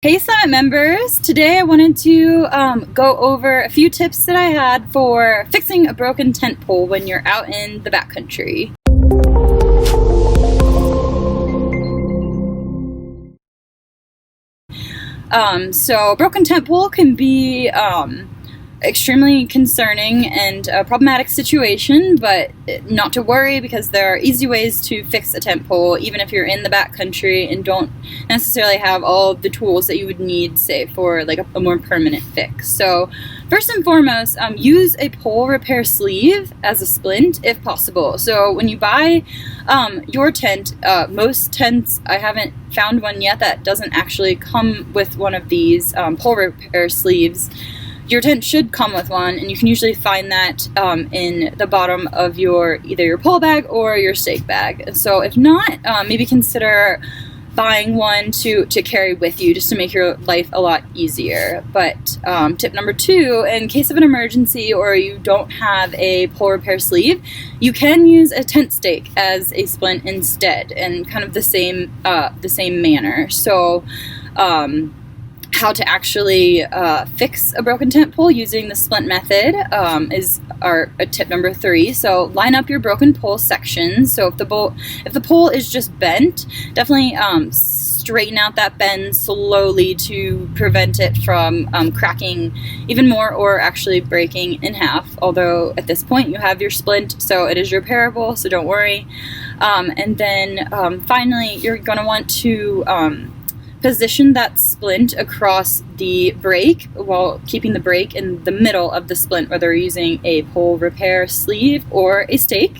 Hey Summit members! Today I wanted to go over a few tips that I had for fixing a broken tent pole when you're out in the backcountry. So a broken tent pole can be extremely concerning and a problematic situation, but not to worry because there are easy ways to fix a tent pole even if you're in the backcountry and don't necessarily have all the tools that you would need, say, for like a more permanent fix. So first and foremost, use a pole repair sleeve as a splint if possible. So when you buy your tent, most tents, I haven't found one yet that doesn't actually come with one of these pole repair sleeves. Your tent should come with one, and you can usually find that in the bottom of either your pole bag or your stake bag. And so if not, maybe consider buying one to carry with you just to make your life a lot easier. But tip number 2, in case of an emergency or you don't have a pole repair sleeve, you can use a tent stake as a splint instead, in kind of the same manner. So how to actually fix a broken tent pole using the splint method is our tip number 3. So line up your broken pole sections. So if the pole is just bent, definitely straighten out that bend slowly to prevent it from cracking even more or actually breaking in half. Although at this point you have your splint, so it is repairable, so don't worry. And then finally, you're going to want to position that splint across the brake while keeping the brake in the middle of the splint, whether you're using a pole repair sleeve or a stake.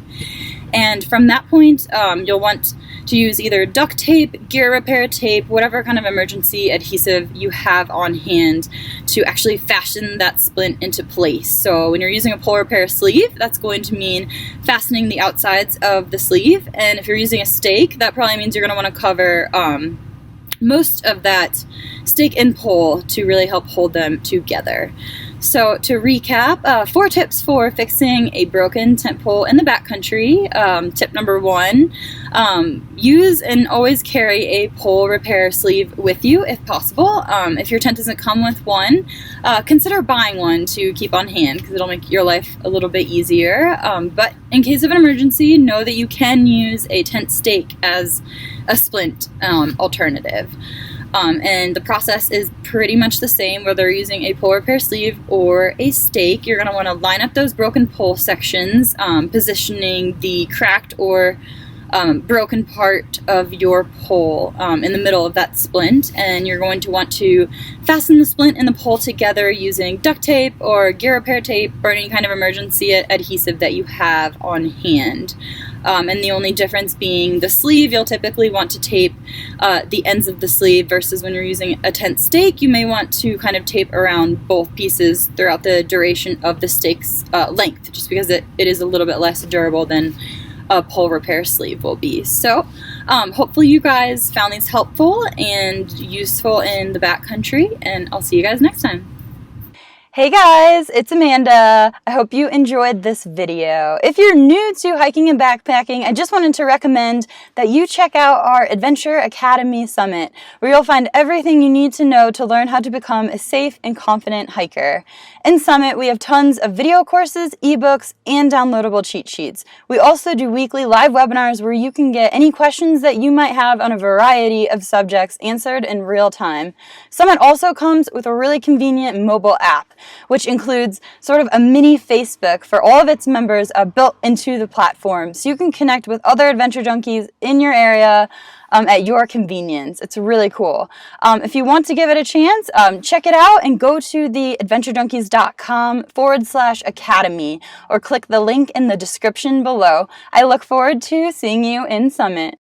And from that point, you'll want to use either duct tape, gear repair tape, whatever kind of emergency adhesive you have on hand to actually fasten that splint into place. So when you're using a pole repair sleeve, that's going to mean fastening the outsides of the sleeve. And if you're using a stake, that probably means you're going to want to cover most of that stake and pole to really help hold them together. So to recap, 4 tips for fixing a broken tent pole in the backcountry. Tip number 1, use and always carry a pole repair sleeve with you if possible. If your tent doesn't come with one, consider buying one to keep on hand because it'll make your life a little bit easier. But in case of an emergency, know that you can use a tent stake as a splint alternative. And the process is pretty much the same whether you're using a pole repair sleeve or a stake. You're going to want to line up those broken pole sections, positioning the cracked or broken part of your pole in the middle of that splint, and you're going to want to fasten the splint and the pole together using duct tape or gear repair tape or any kind of emergency adhesive that you have on hand. And the only difference being the sleeve, you'll typically want to tape the ends of the sleeve versus when you're using a tent stake, you may want to kind of tape around both pieces throughout the duration of the stake's length, just because it is a little bit less durable than a pole repair sleeve will be. So hopefully you guys found these helpful and useful in the backcountry, and I'll see you guys next time. Hey guys, it's Amanda. I hope you enjoyed this video. If you're new to hiking and backpacking, I just wanted to recommend that you check out our Adventure Academy Summit, where you'll find everything you need to know to learn how to become a safe and confident hiker. In Summit, we have tons of video courses, ebooks, and downloadable cheat sheets. We also do weekly live webinars where you can get any questions that you might have on a variety of subjects answered in real time. Summit also comes with a really convenient mobile app, which includes sort of a mini Facebook for all of its members built into the platform. So you can connect with other adventure junkies in your area at your convenience. It's really cool. If you want to give it a chance, check it out and go to the adventurejunkies.com/academy or click the link in the description below. I look forward to seeing you in Summit.